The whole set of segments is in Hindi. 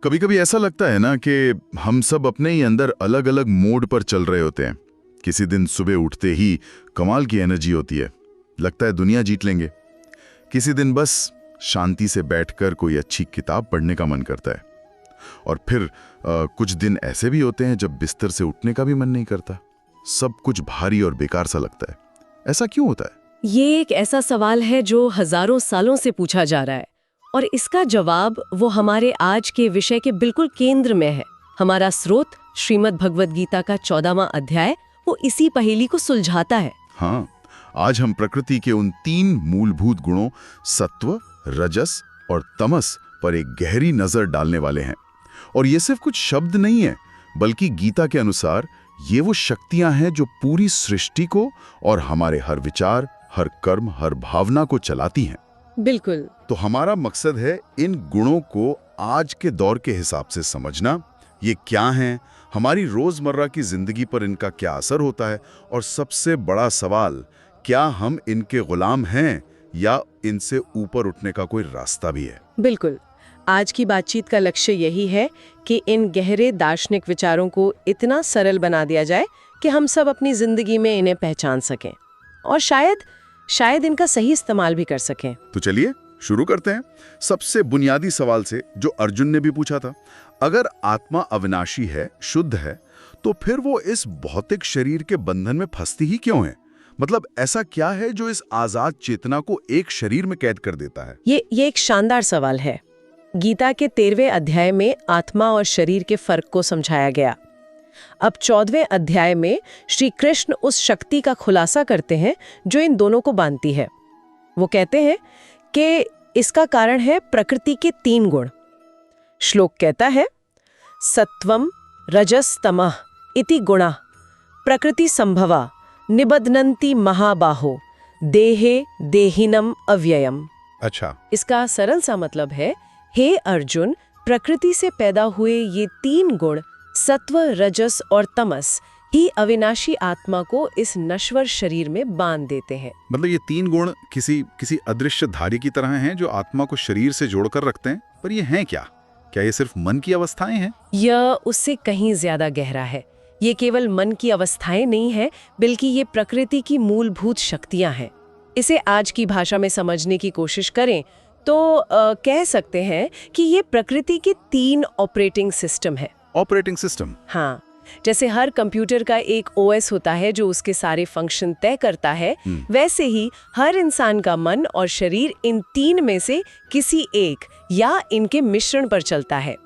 कभी कभी ऐसा लगता है ना कि हम सब अपने ही अंदर अलग अलग मोड पर चल रहे होते हैं। किसी दिन सुबह उठते ही कमाल की एनर्जी होती है, लगता है दुनिया जीत लेंगे। किसी दिन बस शांति से बैठकर कोई अच्छी किताब पढ़ने का मन करता है। और फिर कुछ दिन ऐसे भी होते हैं जब बिस्तर से उठने का भी मन नहीं करता, सब कुछ भारी और बेकार सा लगता है। ऐसा क्यों होता है? ये एक ऐसा सवाल है जो हजारों सालों से पूछा जा रहा है और इसका जवाब वो हमारे आज के विषय के बिल्कुल केंद्र में है। हमारा स्रोत श्रीमद् भगवद गीता का 14वां अध्याय वो इसी पहेली को सुलझाता है। हाँ, आज हम प्रकृति के उन 3 मूलभूत गुणों सत्व, रजस और तमस पर एक गहरी नजर डालने वाले हैं। और ये सिर्फ कुछ शब्द नहीं है, बल्कि गीता के अनुसार ये वो शक्तियां हैं जो पूरी सृष्टि को और हमारे हर विचार, हर कर्म, हर भावना को चलाती हैं। बिल्कुल। तो हमारा मकसद है इन गुणों को आज के दौर के हिसाब से समझना। ये क्या हैं, हमारी रोजमर्रा की जिंदगी पर इनका क्या असर होता है, और सबसे बड़ा सवाल, क्या हम इनके गुलाम हैं या इनसे ऊपर उठने का कोई रास्ता भी है? बिल्कुल। आज की बातचीत का लक्ष्य यही है कि इन गहरे दार्शनिक विचारों को इतना सरल बना दिया जाए कि हम सब अपनी जिंदगी में इन्हें पहचान सकें और शायद इनका सही इस्तेमाल भी कर सकें। तो चलिए शुरू करते हैं सबसे बुनियादी सवाल से, जो अर्जुन ने भी पूछा था। अगर आत्मा अविनाशी है, शुद्ध है, तो फिर वो इस भौतिक शरीर के बंधन में फंसती ही क्यों है? मतलब ऐसा क्या है जो इस आजाद चेतना को एक शरीर में कैद कर देता है? ये एक शानदार सवाल है। गीता के 13वें अध्याय में आत्मा और शरीर के फर्क को समझाया गया। अब 14वें अध्याय में श्री कृष्ण उस शक्ति का खुलासा करते हैं जो इन दोनों को बांधती है। वो कहते हैं कि इसका कारण है प्रकृति के 3 गुण। श्लोक कहता है, सत्वम रजस तमः इति गुणा प्रकृति संभवा निबध्नन्ति महाबाहो देहे देहिनम अव्ययम। अच्छा, इसका सरल सा मतलब है, हे अर्जुन, प्रकृति से पैदा हुए ये 3 गुण सत्व, रजस और तमस ही अविनाशी आत्मा को इस नश्वर शरीर में बांध देते हैं। मतलब ये 3 गुण किसी अदृश्य धारी की तरह हैं जो आत्मा को शरीर से जोड़कर रखते हैं। पर ये हैं क्या? क्या ये सिर्फ मन की अवस्थाएं हैं? यह उससे कहीं ज्यादा गहरा है। ये केवल मन की अवस्थाएं नहीं है, बल्कि ये प्रकृति की मूलभूत शक्तियां हैं। इसे आज की भाषा में समझने की कोशिश करें तो कह सकते हैं कि ये प्रकृति के 3 ऑपरेटिंग सिस्टम है। Operating system? हाँ, जैसे हर कंप्यूटर का एक ओएस होता है जो उसके सारे फंक्शन तय करता है, वैसे ही हर इंसान का मन और शरीर इन 3 में से किसी एक या इनके मिश्रण पर चलता है।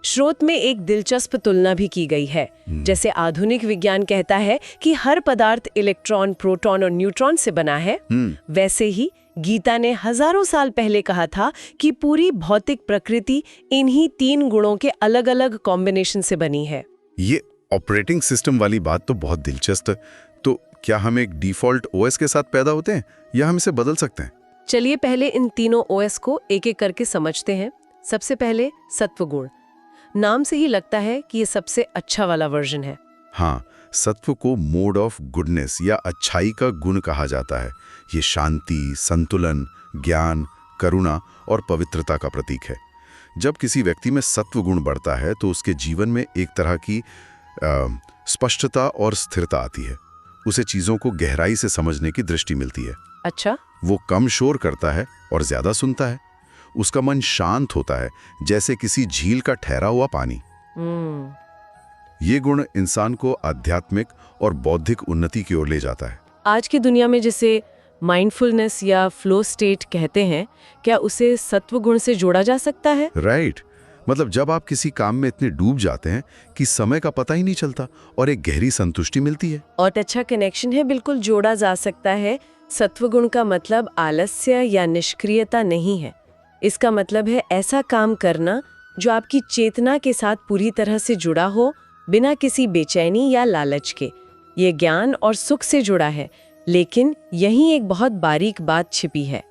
स्रोत में एक दिलचस्प तुलना भी की गई है। जैसे आधुनिक विज्ञान कहता है कि हर पदार्थ इलेक्ट्रॉन, प्रोटॉन और न्यूट्रॉन से बना है, वैसे ही गीता ने हजारों साल पहले कहा था कि पूरी भौतिक प्रकृति इन्हीं 3 गुणों के अलग अलग कॉम्बिनेशन से बनी है। ये ऑपरेटिंग सिस्टम वाली बात तो बहुत दिलचस्प है। तो क्या हम एक डिफॉल्ट ओएस के साथ पैदा होते हैं या हम इसे बदल सकते हैं? चलिए पहले इन तीनों ओएस को एक एक करके समझते हैं। सबसे पहले सत्व गुण। नाम से ही लगता है कि ये सबसे अच्छा वाला वर्जन है। हाँ, सत्व को मोड ऑफ गुडनेस या अच्छाई का गुण कहा जाता है। ये शांति, संतुलन, ज्ञान, करुणा और पवित्रता का प्रतीक है। जब किसी व्यक्ति में सत्व गुण बढ़ता है तो उसके जीवन में एक तरह की स्पष्टता और स्थिरता आती है। उसे चीजों को गहराई से समझने की दृष्टि मिलती है। अच्छा। वो कम शोर करता है और ज्यादा सुनता है। उसका मन शांत होता है, जैसे किसी झील का ठहरा हुआ पानी। ये गुण इंसान को आध्यात्मिक और बौद्धिक उन्नति की ओर ले जाता है। आज की दुनिया में जिसे माइंडफुलनेस या फ्लो स्टेट कहते हैं, क्या उसे सत्व गुण से जोड़ा जा सकता है? राइट। मतलब जब आप किसी काम में इतने डूब जाते हैं कि समय का पता ही नहीं चलता और एक गहरी संतुष्टि मिलती है। और अच्छा कनेक्शन है, बिल्कुल जोड़ा जा सकता है। सत्व गुण का मतलब आलस्य या निष्क्रियता नहीं है। इसका मतलब है ऐसा काम करना जो आपकी चेतना के साथ पूरी तरह से जुड़ा हो, बिना किसी बेचैनी या लालच के। ये ज्ञान और सुख से जुड़ा है, लेकिन यहीं एक बहुत बारीक बात छिपी है।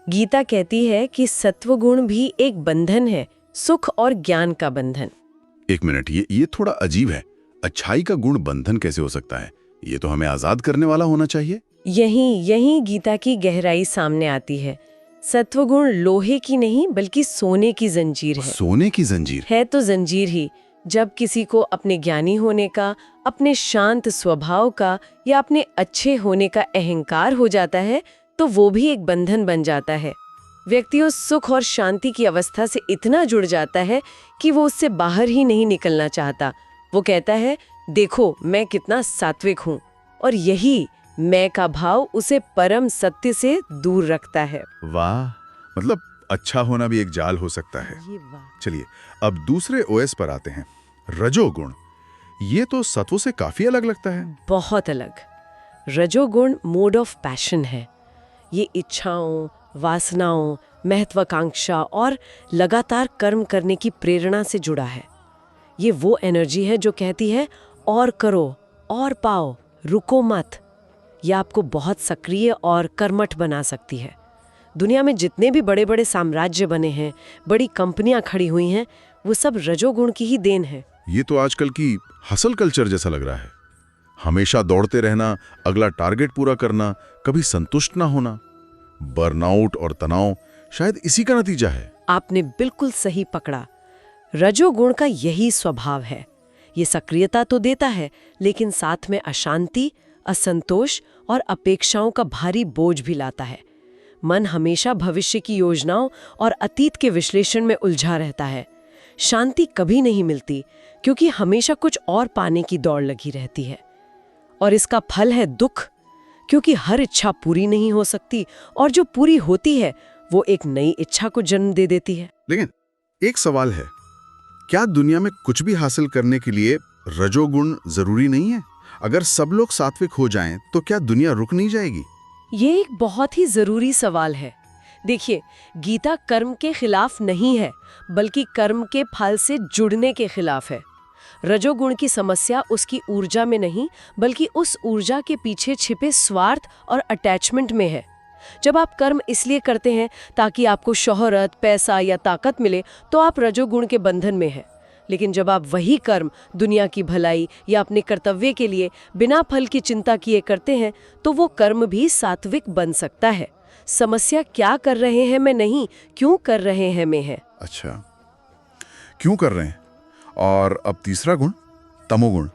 गीता कहती है कि सत्व गुण भी एक बंधन है, सुख और ज्ञान का बंधन। एक मिनट, ये थोड़ा अजीब है। अच्छाई का गुण बंधन कैसे हो सकता है? ये तो हमें आजाद करने वाला होना चाहिए। यहीं गीता की गहराई सामने आती है। सत्वगुण लोहे की नहीं बल्कि सोने की जंजीर है। सोने की जंजीर? है तो जंजीर ही। जब किसी को अपने ज्ञानी होने का, अपने शांत स्वभाव का या अपने अच्छे होने का अहंकार हो जाता है तो वो भी एक बंधन बन जाता है। व्यक्ति उस सुख और शांति की अवस्था से इतना जुड़ जाता है कि वो उससे बाहर ही नहीं निकलना चाहता। वो कहता है, देखो मैं कितना सात्विक हूँ, और यही मैं का भाव उसे परम सत्य से दूर रखता है। वाह, मतलब अच्छा होना भी एक जाल हो सकता है। ये वाह। चलिए अब दूसरे ओएस पर आते हैं, रजोगुण। ये तो सत्व से काफी अलग लगता है। बहुत अलग। रजोगुण मोड ऑफ पैशन है। ये इच्छाओं, वासनाओं, महत्वाकांक्षा और लगातार कर्म करने की प्रेरणा से जुड़ा है। ये वो एनर्जी है जो कहती है और करो, और पाओ, रुको मत। यह आपको बहुत सक्रिय और कर्मठ बना सकती है। दुनिया में जितने भी बड़े बड़े साम्राज्य बने हैं, बड़ी कंपनियां खड़ी हुई हैं, वो सब रजोगुण की ही देन है। ये तो आजकल की हसल कल्चर जैसा लग रहा है। हमेशा दौड़ते रहना, अगला टारगेट पूरा करना, कभी संतुष्ट ना होना। बर्नआउट और तनाव शायद इसी का नतीजा है। आपने बिल्कुल सही पकड़ा। रजोगुण का यही स्वभाव है। ये सक्रियता तो देता है, लेकिन साथ में अशांति, असंतोष और अपेक्षाओं का भारी बोझ भी लाता है। मन हमेशा भविष्य की योजनाओं और अतीत के विश्लेषण में उलझा रहता है। शांति कभी नहीं मिलती, क्योंकि हमेशा कुछ और पाने की दौड़ लगी रहती है। और इसका फल है दुख, क्योंकि हर इच्छा पूरी नहीं हो सकती, और जो पूरी होती है वो एक नई इच्छा को जन्म दे देती है। लेकिन एक सवाल है, क्या दुनिया में कुछ भी हासिल करने के लिए रजोगुण जरूरी नहीं है? अगर सब लोग सात्विक हो जाएं, तो क्या दुनिया रुक नहीं जाएगी? ये एक बहुत ही जरूरी सवाल है। देखिए, गीता कर्म के खिलाफ नहीं है, बल्कि कर्म के फल से जुड़ने के खिलाफ है। रजोगुण की समस्या उसकी ऊर्जा में नहीं, बल्कि उस ऊर्जा के पीछे छिपे स्वार्थ और अटैचमेंट में है। जब आप कर्म इसलिए करते हैं ताकि आपको शोहरत, पैसा या ताकत मिले, तो आप रजोगुण के बंधन में हैं। लेकिन जब आप वही कर्म दुनिया की भलाई या अपने कर्तव्य के लिए बिना फल की चिंता किए करते हैं, तो वो कर्म भी सात्विक बन सकता है। समस्या क्या कर रहे हैं में नहीं, क्यों कर रहे हैं में है। अच्छा, क्यों कर रहे हैं? और अब तीसरा गुण, तमोगुण।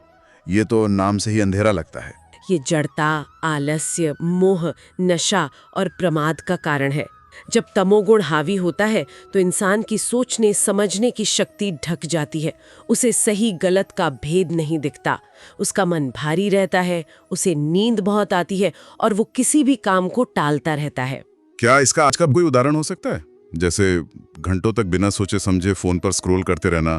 ये तो नाम से ही अंधेरा लगता है। ये जड़ता, आलस्य, मोह, नशा और प्रमाद का कारण है। जब तमोगुण हावी होता है तो इंसान की सोचने समझने की शक्ति ढक जाती है। उसे सही गलत का भेद नहीं दिखता। उसका मन भारी रहता है, उसे नींद बहुत आती है और वो किसी भी काम को टालता रहता है। क्या इसका आज का कोई उदाहरण हो सकता है? जैसे घंटों तक बिना सोचे समझे फोन पर स्क्रॉल करते रहना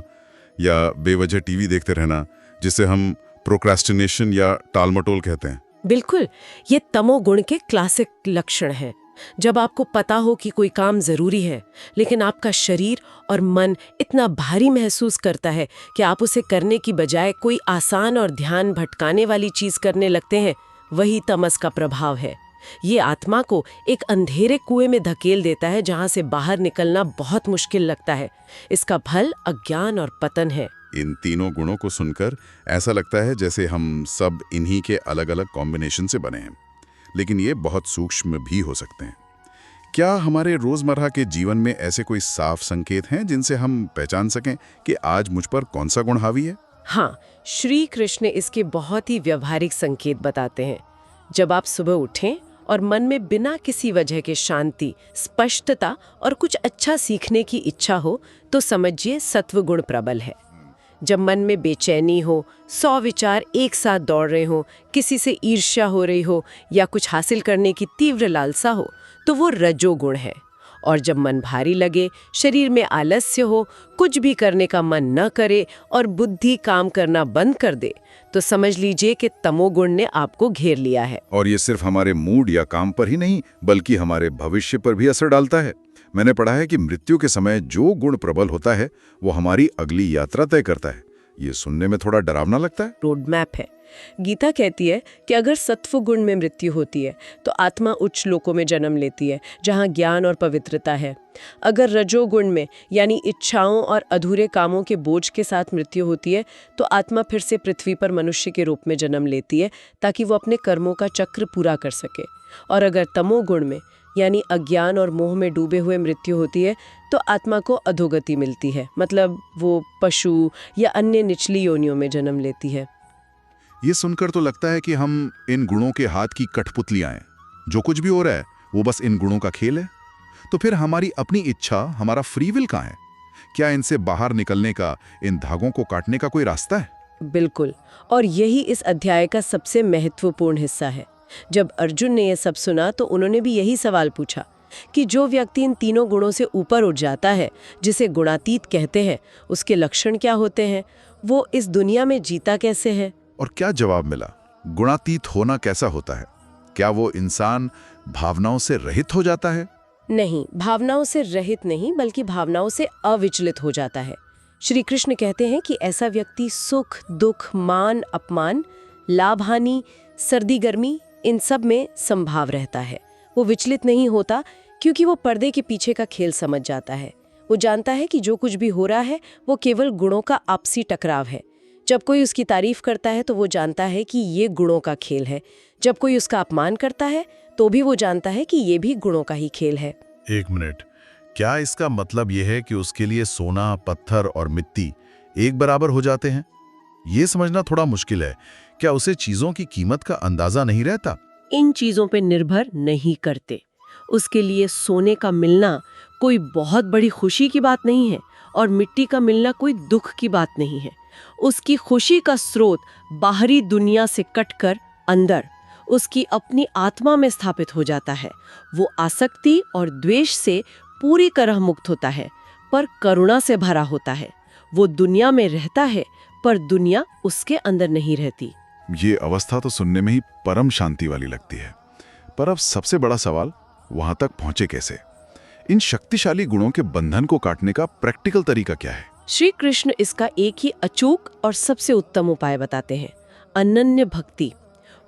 या बेवजह टीवी देखते रहना, जिसे हम प्रोक्रेस्टिनेशन या टालमटोल कहते हैं। बिल्कुल, ये तमोगुण के क्लासिक लक्षण हैं। जब आपको पता हो कि कोई काम जरूरी है, लेकिन आपका शरीर और मन इतना भारी महसूस करता है कि आप उसे करने की बजाय कोई आसान और ध्यान भटकाने वाली चीज करने लगते हैं, वही तमस का प्रभाव है। ये आत्मा को एक अंधेरे कुएं में धकेल देता है, जहां से बाहर निकलना बहुत मुश्किल लगता है। इसका फल अज्ञान और पतन है। इन तीनों गुणों को सुनकर ऐसा लगता है जैसे हम सब इन्हीं के अलग अलग कॉम्बिनेशन से बने हैं, लेकिन ये बहुत सूक्ष्म भी हो सकते हैं। क्या हमारे रोजमर्रा के जीवन में ऐसे कोई साफ संकेत हैं जिनसे हम पहचान सकें कि आज मुझ पर कौन सा गुण हावी है? हाँ, श्री कृष्ण इसके बहुत ही व्यवहारिक संकेत बताते हैं। जब आप सुबह उठें और मन में बिना किसी वजह के शांति, स्पष्टता और कुछ अच्छा सीखने की इच्छा हो, तो समझिए सत्वगुण प्रबल है। जब मन में बेचैनी हो, 100 विचार एक साथ दौड़ रहे हो, किसी से ईर्ष्या हो रही हो या कुछ हासिल करने की तीव्र लालसा हो, तो वो रजोगुण है। और जब मन भारी लगे, शरीर में आलस्य हो, कुछ भी करने का मन न करे और बुद्धि काम करना बंद कर दे, तो समझ लीजिए कि तमोगुण ने आपको घेर लिया है। और ये सिर्फ हमारे मूड या काम पर ही नहीं, बल्कि हमारे भविष्य पर भी असर डालता है। मैंने पढ़ा है कि मृत्यु के समय जो गुण प्रबल होता है, वो हमारी अगली यात्रा तय करता है। ये सुनने में थोड़ा डरावना लगता है। रोड मैप है। गीता कहती है कि अगर सत्व गुण में मृत्यु होती है तो आत्मा उच्च लोकों में जन्म लेती है, जहां ज्ञान और पवित्रता है। अगर रजोगुण में यानी इच्छाओं और अधूरे कामों के बोझ के साथ मृत्यु होती है तो आत्मा फिर से पृथ्वी पर मनुष्य के रूप में जन्म लेती है, ताकि वो अपने कर्मों का चक्र पूरा कर सके। और अगर तमोगुण में यानी अज्ञान और मोह में डूबे हुए मृत्यु होती है तो आत्मा को अधोगति मिलती है, मतलब वो पशु या अन्य निचली योनियों में जन्म लेती है। ये सुनकर तो लगता है कि हम इन गुणों के हाथ की कठपुतलियां हैं। जो कुछ भी हो रहा है वो बस इन गुणों का खेल है। तो फिर हमारी अपनी इच्छा, हमारा फ्री विल कहाँ है? क्या इनसे बाहर निकलने का, इन धागों को काटने का कोई रास्ता है? बिल्कुल, और यही इस अध्याय का सबसे महत्वपूर्ण हिस्सा है। जब अर्जुन ने यह सब सुना तो उन्होंने भी यही सवाल पूछा कि जो व्यक्ति इन तीनों गुणों से ऊपर उठ जाता है, जिसे गुणातीत कहते हैं, उसके लक्षण क्या होते हैं? वो इस दुनिया में जीता कैसे है? और क्या जवाब मिला? गुणातीत होना कैसा होता है? क्या वो इंसान भावनाओं से रहित हो जाता है? नहीं, भावनाओं से रहित नहीं, बल्कि भावनाओं से अविचलित हो जाता है। श्री कृष्ण कहते हैं कि ऐसा व्यक्ति सुख, दुख, मान, अपमान, लाभ, हानि, सर्दी, गर्मी, इन सब में संभाव रहता है। वो विचलित नहीं होता क्योंकि वो पर्दे के पीछे का खेल समझ जाता है। वो जानता है कि जो कुछ भी हो रहा है वो केवल गुणों का आपसी टकराव है। जब कोई उसकी तारीफ करता है तो वो जानता है कि ये गुणों का खेल है। जब कोई उसका अपमान करता है तो भी वो जानता है कि ये भी गुणों का ही खेल है। एक मिनट, क्या इसका मतलब यह है कि उसके लिए सोना, पत्थर और मिट्टी एक बराबर हो जाते हैं? ये समझना थोड़ा मुश्किल है। क्या उसे चीजों की कीमत का अंदाजा नहीं रहता? इन चीजों पे निर्भर नहीं करते। उसके लिए सोने का मिलना कोई बहुत बड़ी खुशी की बात नहीं है और मिट्टी का मिलना कोई दुख की बात नहीं है। उसकी खुशी का स्रोत बाहरी दुनिया से कटकर अंदर उसकी अपनी आत्मा में स्थापित हो जाता है। वो आसक्ति और द्वेष से पूरी तरह मुक्त होता है, पर करुणा से भरा होता है। वो दुनिया में रहता है, पर दुनिया उसके अंदर नहीं रहती। ये अवस्था तो सुनने में ही परम शांति वाली लगती है। पर अब सबसे बड़ा सवाल, वहां तक पहुंचे कैसे? इन शक्तिशाली गुणों के बंधन को काटने का प्रैक्टिकल तरीका क्या है? श्री कृष्ण इसका एक ही अचूक और सबसे उत्तम उपाय बताते हैं, अनन्य भक्ति।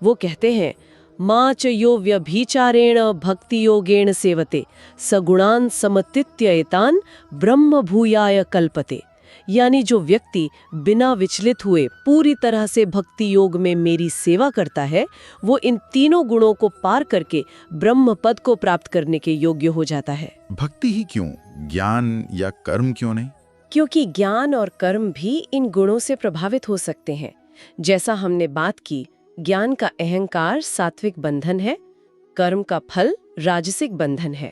वो कहते हैं, मां च यो व्यभिचारेण भक्ति योगेण सेवते सगुणान समतित्येतान ब्रह्म भूयाय कल्पते। यानी जो व्यक्ति बिना विचलित हुए पूरी तरह से भक्ति योग में मेरी सेवा करता है, वो इन तीनों गुणों को पार करके ब्रह्म पद को प्राप्त करने के योग्य हो जाता है। भक्ति ही क्यों? ज्ञान या कर्म क्यों नहीं? क्योंकि ज्ञान और कर्म भी इन गुणों से प्रभावित हो सकते हैं। जैसा हमने बात की, ज्ञान का अहंकार सात्विक बंधन है, कर्म का फल राजसिक बंधन है।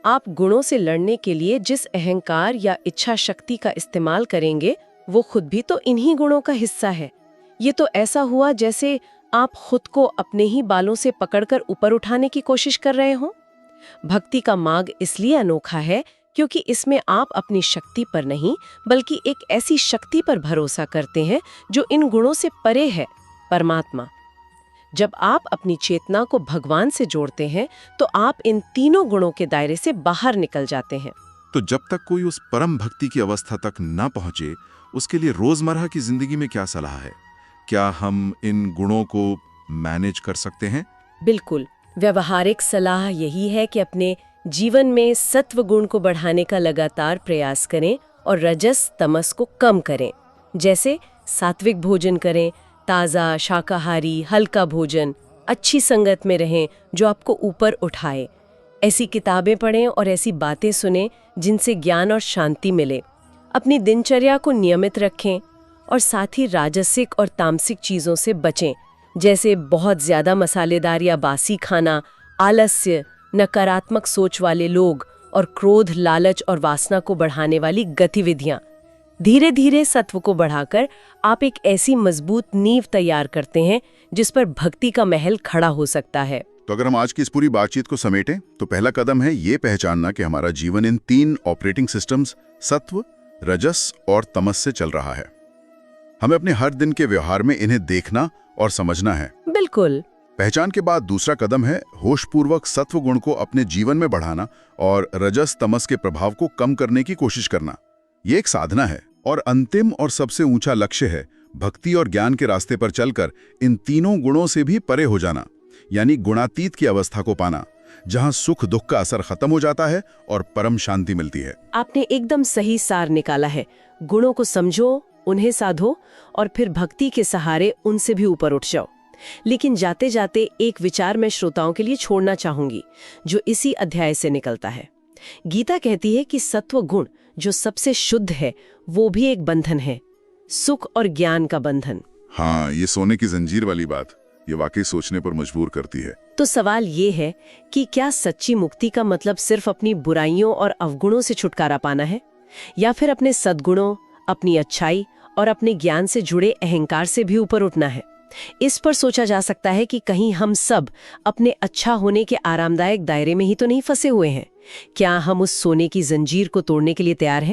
आप गुणों से लड़ने के लिए जिस अहंकार या इच्छा शक्ति का इस्तेमाल करेंगे, वो खुद भी तो इन्हीं गुणों का हिस्सा है। ये तो ऐसा हुआ जैसे आप खुद को अपने ही बालों से पकड़कर ऊपर उठाने की कोशिश कर रहे हो। भक्ति का मार्ग इसलिए अनोखा है क्योंकि इसमें आप अपनी शक्ति पर नहीं, बल्कि एक ऐसी शक्ति पर भरोसा करते हैं जो इन गुणों से परे है, परमात्मा। जब आप अपनी चेतना को भगवान से जोड़ते हैं तो आप इन तीनों गुणों के दायरे से बाहर निकल जाते हैं। तो जब तक कोई उस परम भक्ति की अवस्था तक ना पहुंचे, उसके लिए रोजमर्रा की जिंदगी में क्या सलाह है? क्या हम इन गुणों को मैनेज कर सकते हैं? बिल्कुल, व्यवहारिक सलाह यही है कि अपने जीवन में सत्व गुण को बढ़ाने का लगातार प्रयास करें और रजस तमस को कम करें। जैसे सात्विक भोजन करें, ताज़ा शाकाहारी हल्का भोजन, अच्छी संगत में रहें जो आपको ऊपर उठाए। ऐसी किताबें पढ़ें और ऐसी बातें सुनें जिनसे ज्ञान और शांति मिले। अपनी दिनचर्या को नियमित रखें और साथ ही राजसिक और तामसिक चीज़ों से बचें, जैसे बहुत ज़्यादा मसालेदार या बासी खाना, आलस्य, नकारात्मक सोच वाले लोग और क्रोध, लालच और वासना को बढ़ाने वाली गतिविधियाँ। धीरे धीरे सत्व को बढ़ाकर आप एक ऐसी मजबूत नींव तैयार करते हैं जिस पर भक्ति का महल खड़ा हो सकता है। तो अगर हम आज की इस पूरी बातचीत को समेटें तो पहला कदम है ये पहचानना कि हमारा जीवन इन 3 ऑपरेटिंग सिस्टम्स सत्व, रजस और तमस से चल रहा है। हमें अपने हर दिन के व्यवहार में इन्हें देखना और समझना है। बिल्कुल। पहचान के बाद दूसरा कदम है होशपूर्वक सत्व गुण को अपने जीवन में बढ़ाना और रजस तमस के प्रभाव को कम करने की कोशिश करना। ये एक साधना है और अंतिम और सबसे ऊंचा लक्ष्य है भक्ति और ज्ञान के रास्ते पर चलकर इन तीनों गुणों से भी परे हो जाना, यानी गुणातीत की अवस्था को पाना, जहां सुख दुख का असर खत्म हो जाता है और परम शांति मिलती है। आपने एकदम सही सार निकाला है। गुणों को समझो, उन्हें साधो और फिर भक्ति के सहारे उनसे भी ऊपर उठ जाओ। लेकिन जाते जाते एक विचार मैं श्रोताओं के लिए छोड़ना चाहूंगी, जो इसी अध्याय से निकलता है। गीता कहती है कि सत्व गुण जो सबसे शुद्ध है वो भी एक बंधन है, सुख और ज्ञान का बंधन। हाँ, ये सोने की जंजीर वाली बात, ये वाकई सोचने पर मजबूर करती है। तो सवाल ये है कि क्या सच्ची मुक्ति का मतलब सिर्फ अपनी बुराइयों और अवगुणों से छुटकारा पाना है, या फिर अपने सद्गुणों, अपनी अच्छाई और अपने ज्ञान से जुड़े अहंकार से भी ऊपर उठना है? इस पर सोचा जा सकता है कि कहीं हम सब अपने अच्छा होने के आरामदायक दायरे में ही तो नहीं फंसे हुए हैं। क्या हम उस सोने की जंजीर को तोड़ने के लिए तैयार हैं?